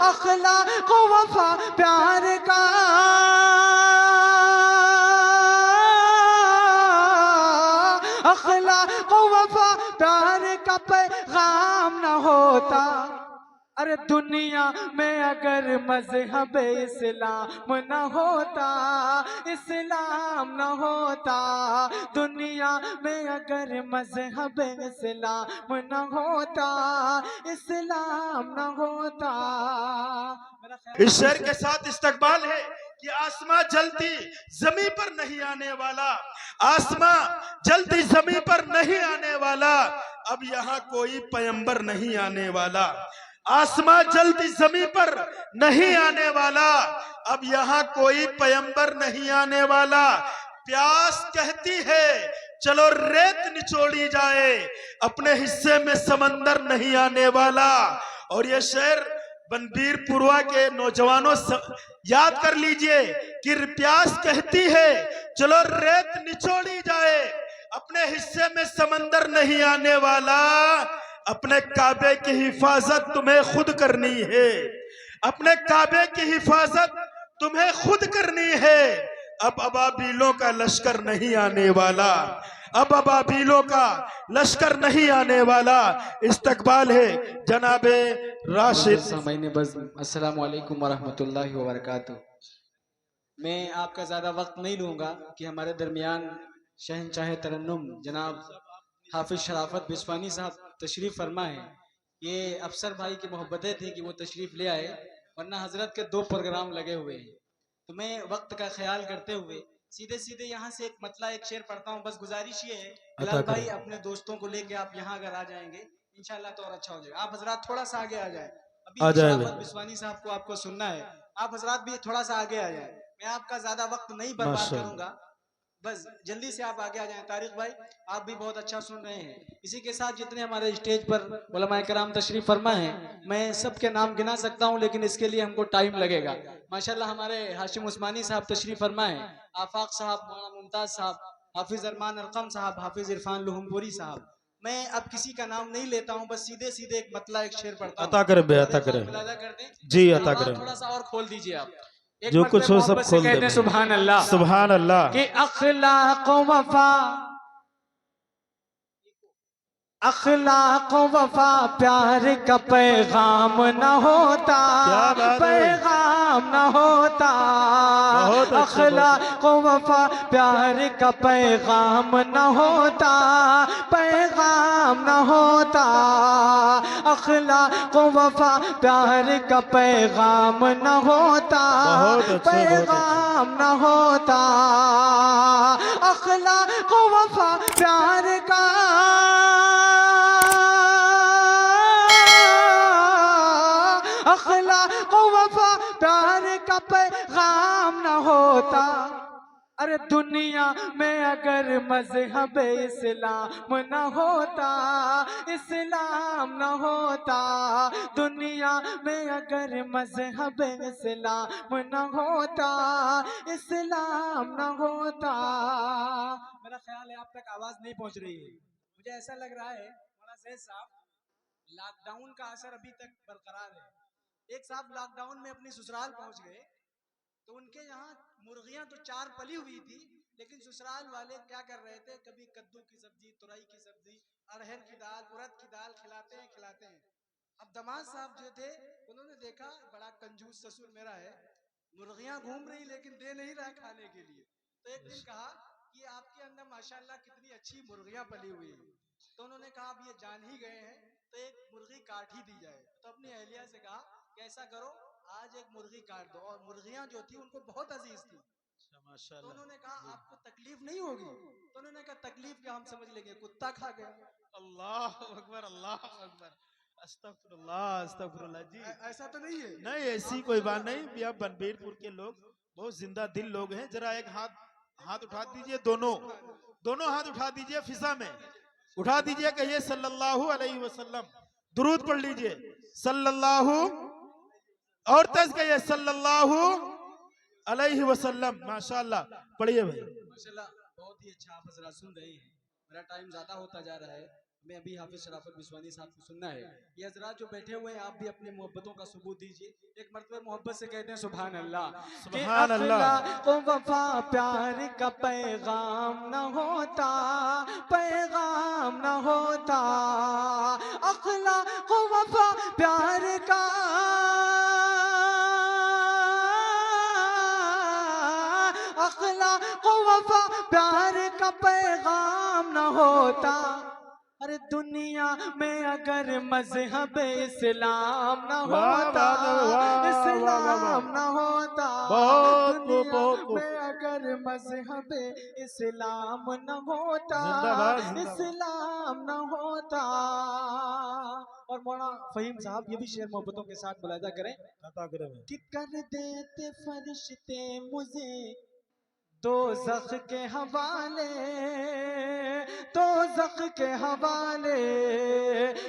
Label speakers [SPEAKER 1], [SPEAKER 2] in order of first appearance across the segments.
[SPEAKER 1] अखलाक वफा प्यार का अखलाक वफा प्यार का पैगाम न होता, अरे दुनिया में अगर मजहब इस्लाम न होता, इस्लाम न होता, दुनिया में अगर मजहब इस्लाम न होता, इस्लाम न होता।
[SPEAKER 2] इस शेर के साथ इस्तकबाल है कि आसमां जलती जमीन पर नहीं आने वाला, आसमां जलती जमीन पर नहीं आने वाला, अब यहाँ कोई पैगंबर नहीं आने वाला। आसमां जलती जमीन पर नहीं आने वाला, अब यहाँ कोई पैगंबर नहीं आने वाला। प्यास कहती है चलो रेत निचोड़ी जाए, अपने हिस्से में समंदर नहीं आने वाला। और ये शेर बनबीर पुरवा के नौजवानों याद कर लीजिए कि प्यास कहती है चलो रेत निचोड़ी जाए, अपने हिस्से में समंदर नहीं आने वाला। अपने काबे की हिफाजत तुम्हें खुद करनी है, अपने काबे की हिफाजत तुम्हें खुद करनी है। अब अबाबीलों का लश्कर नहीं आने वाला, अब अबाबीलों का लश्कर नहीं आने वाला। इस्तकबाल है जनाबे राशिद।
[SPEAKER 1] अस्सलामु अलैकुम वरहमतुल्लाहि वबरकातुहू। मैं आपका ज़्यादा वक्त नहीं लूँगा कि हमारे दरमियान शहंशाह तरन्नुम जनाब हाफिज शराफत बिस्वानी साहब तशरीफ़ फरमा है। ये अफसर भाई की मोहब्बतें थी कि वो तशरीफ़ ले आए, वरना हजरत के 2 प्रोग्राम लगे हुए हैं। तो मैं वक्त का ख्याल करते हुए सीधे सीधे यहाँ से एक मतला एक शेर पढ़ता हूँ। बस गुजारिश ये है बिलाल भाई अपने दोस्तों को लेके आप यहाँ अगर आ जाएंगे इंशाल्लाह तो और अच्छा हो जाएगा। आप हजरात थोड़ा सा आगे आ जाए, अभी शराफत बिस्वानी साहब को आपको सुनना है। आप हजरात भी थोड़ा सा आगे आ जाए, मैं आपका ज्यादा वक्त नहीं बर्बाद करूंगा, बस जल्दी से आप आगे आ जाएं। तारिक भाई आप भी बहुत अच्छा सुन रहे हैं। इसी के साथ जितने हमारे स्टेज पर उलमाए कराम तशरीफ फरमा हैं, मैं सबके नाम गिना सकता हूं, लेकिन इसके लिए हमको टाइम लगेगा। माशाल्लाह हमारे हाशिम उस्मानी साहब तशरीफ फरमा हैं, आफाक साहब, मौलाना मुमताज साहब, हाफिज अरमान अरकम साहब, हाफिज इरफान लुहुमपुरी साहब। मैं अब किसी का नाम नहीं लेता हूं, बस सीधे सीधे एक मतला एक शेर पढ़ता हूं।
[SPEAKER 2] अता करे बे, अता करे
[SPEAKER 1] कर दें
[SPEAKER 2] जी, अता करे।
[SPEAKER 1] थोड़ा सा और खोल दीजिए आप,
[SPEAKER 2] जो कुछ हो सब खोल दे।
[SPEAKER 1] सुभान अल्लाह,
[SPEAKER 2] सुभान अल्लाह।
[SPEAKER 1] कि अखलाक वफा, अखलाक वफा प्यार का पैगाम न होता, पैगाम न होता, अखलाक वफा प्यार का पैगाम न होता, पैगाम न होता, अखलाक वफा प्यार का पैगाम न होता, पैगाम न होता, अखलाक वफा प्यार का अखलाक वफा प्यार का पैगाम न होता, अरे दुनिया में अगर मजहब इस्लाम न होता, इस्लाम न होता, दुनिया में अगर मजहब इस्लाम न होता, इस्लाम न होता। मेरा ख्याल है आप तक आवाज नहीं पहुंच रही है। मुझे ऐसा लग रहा है मौलाना ज़ैद साहब लॉकडाउन का असर अभी तक बरकरार है। एक साहब लॉकडाउन में अपनी ससुराल पहुंच गए, तो उनके यहाँ मुर्गियां तो 4 पली हुई थी, लेकिन ससुराल वाले क्या कर रहे थे, कभी कद्दू की सब्जी, तुरई की सब्जी, अरहर की दाल, उड़द की दाल खिलाते हैं खिलाते हैं। अब दामाद साहब जो थे उन्होंने देखा बड़ा कंजूस ससुर मेरा है, मुर्गियां घूम रही लेकिन दे नहीं रहा खाने के लिए। तो एक दिन कहा कि आपके अंदर माशाल्लाह कितनी अच्छी मुर्गियां पली हुई है। तो उन्होंने कहा अब ये जान ही गए हैं तो एक मुर्गी काट ही दी जाए। तो अपनी अहलिया से कहा कि ऐसा करो आज एक मुर्गी काट दो, और मुर्गियां जो थी उनको बहुत अजीज थी। तो उन्होंने कहा आपको तकलीफ नहीं होगी? तो उन्होंने कहा तकलीफ क्या, हम समझ लेंगे कुत्ता खा गया।
[SPEAKER 2] अल्लाह अकबर, अल्लाह अकबर, अस्तगफुरुल्लाह, अस्तगफुरुल्लाह जी।
[SPEAKER 1] ऐसा तो नहीं है?
[SPEAKER 2] नहीं, ऐसी कोई बात नहीं। भैया बनबीरपुर के लोग बहुत जिंदा दिल लोग हैं। जरा एक हाथ उठा दीजिए, दोनों हाथ उठा दीजिए, फिजा में उठा दीजिए, कहिए सल्लल्लाहु अलैहि वसल्लम, दुरूद पढ़ लीजिए सल्लल्लाहु, और तेज कहिए सल्लल्लाहु अलैहि वसल्लम। माशाल्लाह, पढ़िए भाई।
[SPEAKER 1] माशाल्लाह बहुत ही अच्छा, आप हजरात सुन रहे हैं। मेरा टाइम ज्यादा होता जा रहा है, मैं अभी हाफिज शराफत बिस्वानी साहब को सुनना है। ये हजरात जो बैठे हुए हैं, आप भी अपनी मोहब्बतों का सबूत दीजिए। एक मरतबा मोहब्बत से कहते हैं सुभान अल्लाह। कि
[SPEAKER 2] सुभान अल्लाह।
[SPEAKER 1] अखलाक वफा प्यार का पैगाम न होता, पैगाम न होता। अखलाक वफा प्यार का, अखलाक वफा प्यार का पैगाम न होता। अरे दुनिया में अगर मजहब इस्लाम न
[SPEAKER 2] वाह
[SPEAKER 1] होता,
[SPEAKER 2] बात है, वाह वाह वाह वाह,
[SPEAKER 1] इस्लाम न होता।
[SPEAKER 2] बहुत खूब,
[SPEAKER 1] दुनिया
[SPEAKER 2] बहुत खूब।
[SPEAKER 1] में अगर मजहब इस्लाम न होता,
[SPEAKER 2] जिंदाबाद जिंदाबाद।
[SPEAKER 1] इस्लाम न होता। और मौलाना फहीम साहब ये भी शेर मोहब्बतों के साथ मुलाहिजा करें
[SPEAKER 2] अता करे में।
[SPEAKER 1] कि कर देते फरिश्ते मुझे दो जख के हवाले, दो जख के हवाले।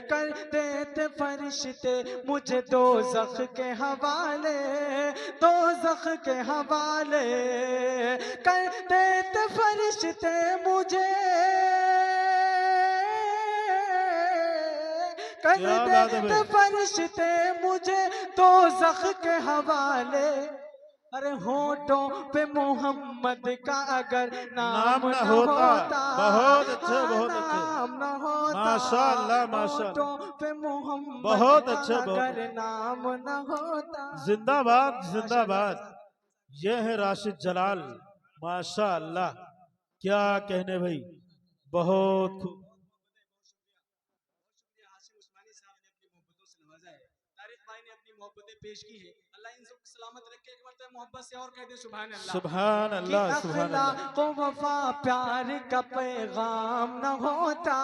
[SPEAKER 1] कर देते फरिश्ते मुझे दो जख के हवाले, दो जख के हवाले। कर देते फरिश्ते मुझे, कर
[SPEAKER 2] क्या बात है
[SPEAKER 1] देते
[SPEAKER 2] भाई।
[SPEAKER 1] फरिश्ते मुझे दो जख के हवाले। अरे होठों पे मोहम्मद का अगर नाम
[SPEAKER 2] नाम न
[SPEAKER 1] न
[SPEAKER 2] होता।
[SPEAKER 1] होता,
[SPEAKER 2] बहुत अच्छे,
[SPEAKER 1] हाँ
[SPEAKER 2] बहुत अच्छे।
[SPEAKER 1] नाम न होता।
[SPEAKER 2] माशाअल्लाह माशाअल्लाह।
[SPEAKER 1] होठों पे मोहम्मद
[SPEAKER 2] बहुत
[SPEAKER 1] का
[SPEAKER 2] अच्छे, बहुत
[SPEAKER 1] अगर
[SPEAKER 2] अच्छे।
[SPEAKER 1] नाम न होता।
[SPEAKER 2] जिंदाबाद
[SPEAKER 1] माशाअल्लाह
[SPEAKER 2] जिंदाबाद।
[SPEAKER 1] फैजान।
[SPEAKER 2] यह है राशिद जलाल। माशाअल्लाह। क्या कहने भाई, बहुत खूब।
[SPEAKER 1] हाशिम उस्मानी साहब ने अपनी मोहब्बतों से नवाजा है। तारिक भाई ने अपनी मोहब्बतें पेश की है। अल्लाह इन सबको सलामत रखे। एक मरतबा मोहब्बत से और कह दे सुभान अल्लाह।
[SPEAKER 2] सुभान
[SPEAKER 1] कि
[SPEAKER 2] अल्लाह सुभान अल्लाह।
[SPEAKER 1] अखलाक वफा प्यार का पैगाम न होता,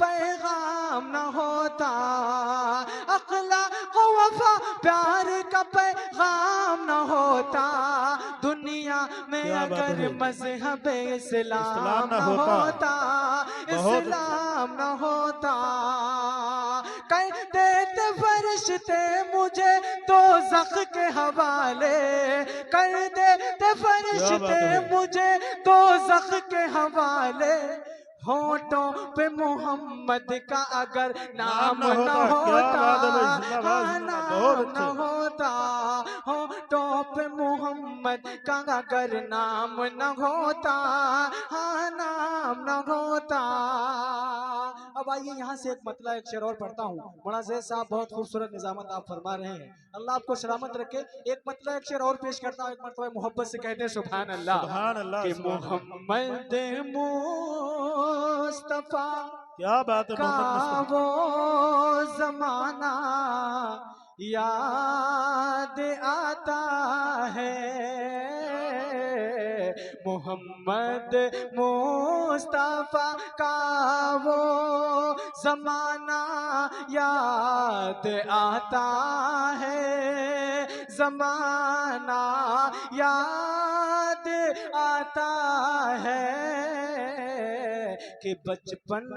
[SPEAKER 1] पैगाम न होता। अखलाक वफा प्यार का पैगाम न होता। दुनिया में
[SPEAKER 2] क्या बात है
[SPEAKER 1] अगर
[SPEAKER 2] भाई।
[SPEAKER 1] मजहब
[SPEAKER 2] इस्लाम
[SPEAKER 1] इस्लाम
[SPEAKER 2] न
[SPEAKER 1] न
[SPEAKER 2] होता।
[SPEAKER 1] होता,
[SPEAKER 2] बहुत अच्छे।
[SPEAKER 1] इस्लाम न होता। कर देते फरिश्ते मुझे दो जख के हवाले, कर देते
[SPEAKER 2] क्या
[SPEAKER 1] फरिश्ते
[SPEAKER 2] बात है भाई।
[SPEAKER 1] मुझे दो जख के हवाले। होठों पे मोहम्मद का अगर
[SPEAKER 2] नाम
[SPEAKER 1] नाम
[SPEAKER 2] न
[SPEAKER 1] न
[SPEAKER 2] होता। क्या
[SPEAKER 1] होता,
[SPEAKER 2] बात है भाई, जिंदाबाद
[SPEAKER 1] हाँ
[SPEAKER 2] जिंदाबाद, बहुत
[SPEAKER 1] नाम न
[SPEAKER 2] अच्छे।
[SPEAKER 1] होता। होठों पे मोहम्मद का अगर नाम न होता, हाँ नाम न होता। अब आइए यहाँ से एक मतला एक शेर और पढ़ता हूँ। बड़ा जैद साहब बहुत खूबसूरत निजामत आप फरमा रहे हैं। अल्लाह आपको सलामत रखे। एक मतला एक शेर और पेश करता हूँ। एक मरतबा मोहब्बत से कहते हैं सुभान अल्लाह।
[SPEAKER 2] सुभान अल्लाह
[SPEAKER 1] कि
[SPEAKER 2] सुभान अल्लाह।
[SPEAKER 1] मोहम्मद मुस्तफा
[SPEAKER 2] क्या बात है
[SPEAKER 1] का
[SPEAKER 2] मोहम्मद मुस्तफा।
[SPEAKER 1] वो जमाना याद आता है। मोहम्मद मुस्तफा का वो जमाना याद आता है, जमाना याद आता है। कि बचपन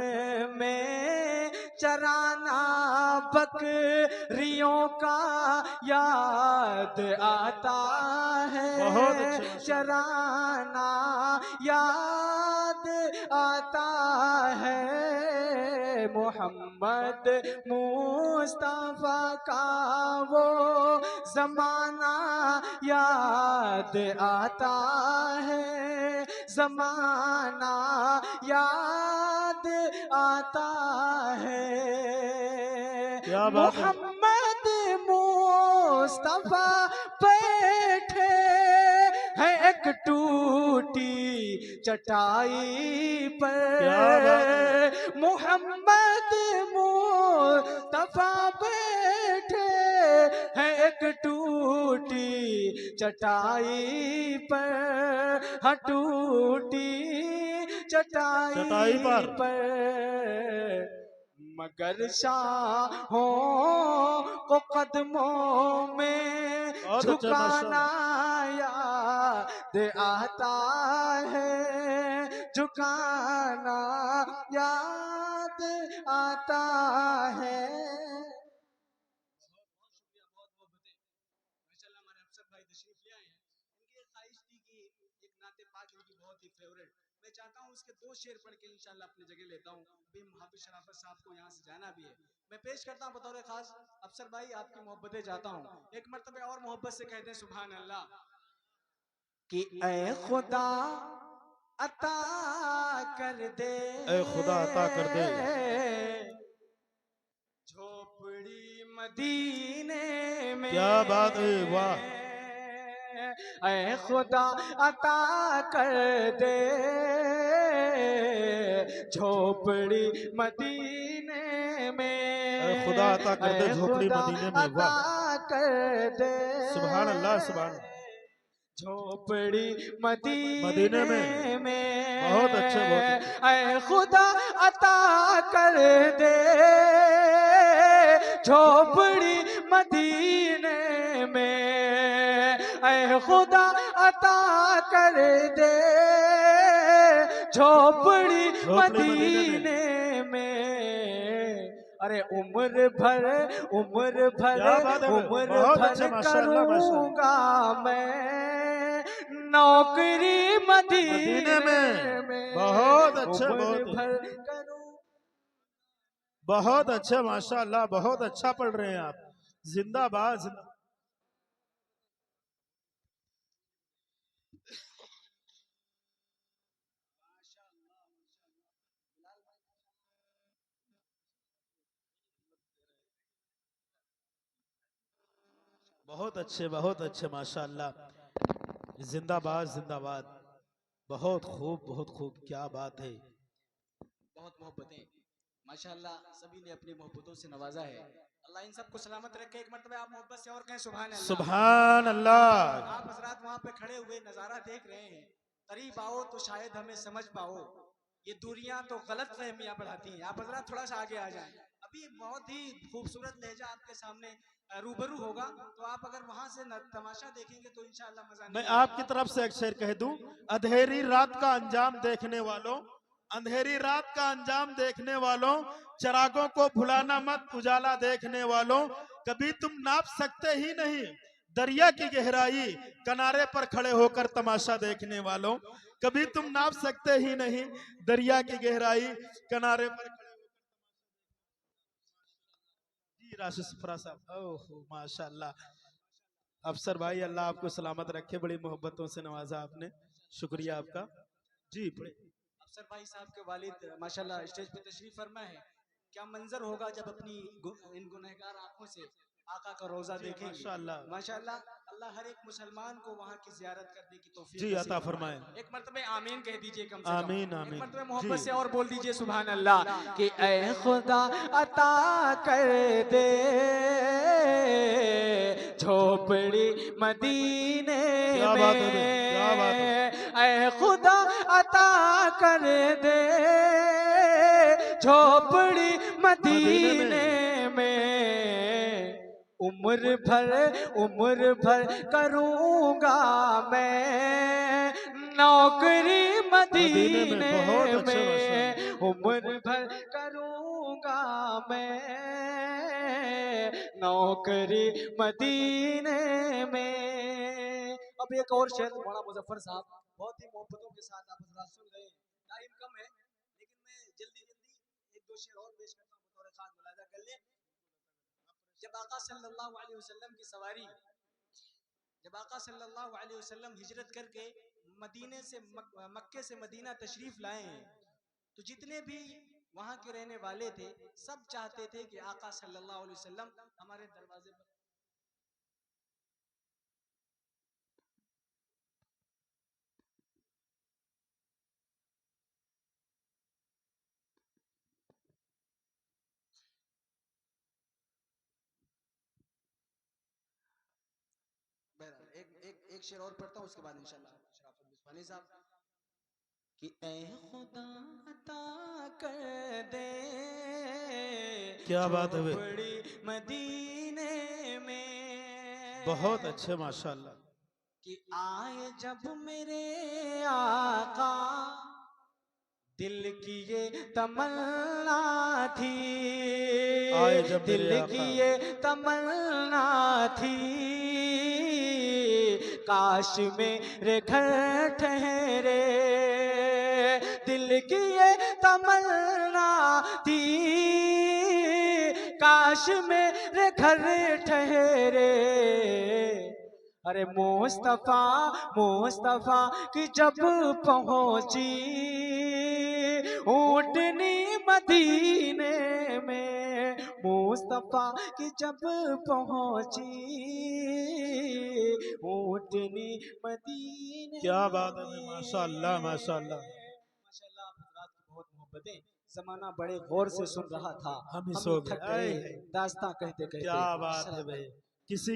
[SPEAKER 1] में चराना बकरियों का याद आता
[SPEAKER 2] बहुत
[SPEAKER 1] है,
[SPEAKER 2] अच्छे माशाअल्लाह।
[SPEAKER 1] चराना याद आता है। मोहम्मद मुस्तफा का वो जमाना याद आता है, जमाना याद आता है।
[SPEAKER 2] क्या बात है।
[SPEAKER 1] मोहम्मद मुस्तफा बैठे हैं एक टूटी चटाई
[SPEAKER 2] क्या बात है।
[SPEAKER 1] पर। मोहम्मद मुस्तफा बैठे हैं एक टूटी चटाई पर, हाँ टूटी चटाई
[SPEAKER 2] चटाई पर।
[SPEAKER 1] पर। मगर शाहों को कदमों में
[SPEAKER 2] बहुत अच्छा
[SPEAKER 1] झुकाना
[SPEAKER 2] माशाअल्लाह।
[SPEAKER 1] याद आता है, झुकाना याद आता है। माशाल्लाह हमारे अफसर भाई तशरीफ ले आए हैं। ये ख्वाहिश थी कि एक नाते पाक इनकी बहुत ही फेवरेट, मैं चाहता हूँ उसके 2 शेर पढ़ के इंशाल्लाह अपनी जगह लेता हूँ। अभी हाफिज शराफत साहब को यहाँ से जाना भी है। मैं पेश करता हूँ बतौर खास अफसर भाई आपकी मोहब्बतें चाहता हूँ, एक मरतबे और मोहब्बत से कहते हैं सुभान अल्लाह कि ऐ खुदा अता कर दे,
[SPEAKER 2] ऐ खुदा अता कर दे
[SPEAKER 1] झोपड़ी मदीने में।
[SPEAKER 2] क्या बात है, वाह।
[SPEAKER 1] ऐ खुदा अता कर दे झोपड़ी मदीने में।
[SPEAKER 2] ऐ खुदा अता कर दे
[SPEAKER 1] ऐ
[SPEAKER 2] झोपड़ी
[SPEAKER 1] खुदा
[SPEAKER 2] मदीने में,
[SPEAKER 1] अता
[SPEAKER 2] वाह।
[SPEAKER 1] कर दे
[SPEAKER 2] सुभान अल्लाह, सुभान अल्लाह।
[SPEAKER 1] झोपड़ी
[SPEAKER 2] मदीने
[SPEAKER 1] मदीने
[SPEAKER 2] में, बहुत अच्छे, बहुत
[SPEAKER 1] में।
[SPEAKER 2] अच्छे।
[SPEAKER 1] ऐ खुदा अता कर दे झोपड़ी मदीने में। ऐ खुदा अता कर दे झोपड़ी मदीने में। अरे उम्र भर
[SPEAKER 2] क्या बात है,
[SPEAKER 1] उम्र
[SPEAKER 2] बहुत
[SPEAKER 1] भर
[SPEAKER 2] अच्छे, माशाअल्लाह, माशाअल्लाह।
[SPEAKER 1] करूंगा मैं नौकरी
[SPEAKER 2] मदीने
[SPEAKER 1] मदीने
[SPEAKER 2] में,
[SPEAKER 1] में।
[SPEAKER 2] बहुत अच्छे,
[SPEAKER 1] उम्र
[SPEAKER 2] बहुत
[SPEAKER 1] भर करूं।
[SPEAKER 2] बहुत अच्छे, माशाअल्लाह, बहुत अच्छा पढ़ रहे हैं आप। जिंदाबाद, जिंदाबाद। बहुत अच्छे माशाअल्लाह। जिंदाबाद, जिंदाबाद। बहुत खूब, बहुत खूब, क्या बात है।
[SPEAKER 1] बहुत मोहब्बतें माशाअल्लाह, सभी ने अपनी मोहब्बतों से नवाजा है। अल्लाह इन सबको सलामत रखे। एक मरतबा आप मोहब्बत से और कहें सुभान अल्लाह।
[SPEAKER 2] सुभान अल्लाह।
[SPEAKER 1] आप हजरात वहां पे खड़े हुए नजारा देख रहे हैं, करीब आओ तो शायद हमें समझ पाओ, ये दूरियां तो गलत फहमियां बढ़ाती हैं। आप हजरात थोड़ा सा आगे आ जाएं, अभी बहुत ही खूबसूरत लहजा आपके सामने रूबरू होगा, तो आप अगर वहां से तमाशा देखेंगे तो इंशाअल्लाह मजा
[SPEAKER 2] मैं
[SPEAKER 1] नहीं आएगा।
[SPEAKER 2] आपकी तरफ से एक शेर कह दूं, अंधेरी रात का अंजाम देखने वालों, अंधेरी रात का अंजाम देखने वालों, चिरागों को भुलाना मत उजाला देखने वालों। कभी तुम नाप सकते ही नहीं दरिया की गहराई, किनारे पर खड़े होकर तमाशा देखने वालों। कभी तुम नाप सकते ही नहीं दरिया की गहराई, किनारे पर खड़े होकर। जी राशिद सफरा साहब, ओह माशाअल्लाह। अफसर भाई, अल्लाह आपको सलामत रखे, बड़ी मोहब्बतों से नवाजा आपने, शुक्रिया आपका। जी पढ़े।
[SPEAKER 1] अफसर भाई साहब के वालिद माशाल्लाह स्टेज पे तशरीफ फरमा है। क्या मंजर होगा जब अपनी इन गुनहगार आंखों से आका का रोजा देखेंगे।
[SPEAKER 2] माशाअल्लाह,
[SPEAKER 1] माशाल्लाह, अल्लाह हर एक मुसलमान को वहाँ की जियारत करने की तौफीक
[SPEAKER 2] जी
[SPEAKER 1] नसीब
[SPEAKER 2] अता
[SPEAKER 1] फरमाए।
[SPEAKER 2] फरमाए।
[SPEAKER 1] एक मरतबे आमीन कह दीजिए कम से कम।
[SPEAKER 2] आमीन,
[SPEAKER 1] एक
[SPEAKER 2] आमीन।
[SPEAKER 1] मरतबे
[SPEAKER 2] जी
[SPEAKER 1] मोहब्बत से और बोल दीजिए सुभान अल्लाह कि ऐ खुदा अता कर दे झोपड़ी मदीने
[SPEAKER 2] क्या बात है बे, क्या बात है।
[SPEAKER 1] में। ऐ खुदा अता कर दे झोपड़ी
[SPEAKER 2] मदीने
[SPEAKER 1] मदीने
[SPEAKER 2] में,
[SPEAKER 1] में। उम्र भर करूंगा मैं नौकरी
[SPEAKER 2] मदीने में,
[SPEAKER 1] मदीने
[SPEAKER 2] बहुत अच्छे
[SPEAKER 1] में।
[SPEAKER 2] माशाअल्लाह।
[SPEAKER 1] उम्र भर करूंगा मैं नौकरी मदीने में। अब एक और शेर मौलाना मुजफ्फर साहब, बहुत ही मोहब्बतों के साथ आप हजरात सुन रहे हैं। टाइम कम है लेकिन मैं जल्दी जल्दी एक दो शेर और पेश करता हूँ, बतौर खास मुलाजा कर ले। जब आका सल्लल्लाहु अलैहि वसल्लम की सवारी, जब आका सल्लल्लाहु अलैहि वसल्लम हिजरत करके मदीने से मक्के से मदीना तशरीफ लाए हैं, तो जितने भी वहां के रहने वाले थे सब चाहते थे कि आका सल्लल्लाहु अलैहि वसल्लम हमारे दरवाजे पर। बहरहाल एक शेर और पढ़ता हूँ, उसके बाद इंशाल्लाह शराफत बिस्वानी साहब कि ऐ खुदा अता कर दे
[SPEAKER 2] क्या बात है बे,
[SPEAKER 1] झोपड़ी मदीने में।
[SPEAKER 2] बहुत अच्छे माशाअल्लाह।
[SPEAKER 1] कि आए जब मेरे आका दिल की ये तमन्ना थी,
[SPEAKER 2] आए जब मेरे
[SPEAKER 1] दिल की
[SPEAKER 2] आका,
[SPEAKER 1] ये तमन्ना थी काश मेरे घर ठहरे, दिल की ये तमन्ना थी, काश मेरे घर ठहरे। अरे मुस्तफा मुस्तफा की जब पहुंची ऊँटनी मदीने में, मुस्तफा की जब पहुंची ऊँटनी मदीने।
[SPEAKER 2] क्या बात है, माशाअल्लाह माशाअल्लाह।
[SPEAKER 1] माशाअल्लाह, आप हजरात की बहुत मोहब्बतें। जमाना बड़े गौर से सुन रहा था,
[SPEAKER 2] हम ही
[SPEAKER 1] हम
[SPEAKER 2] सो
[SPEAKER 1] थक
[SPEAKER 2] गए।
[SPEAKER 1] गए दास्तां कहते कहते।
[SPEAKER 2] क्या बात है भाई, किसी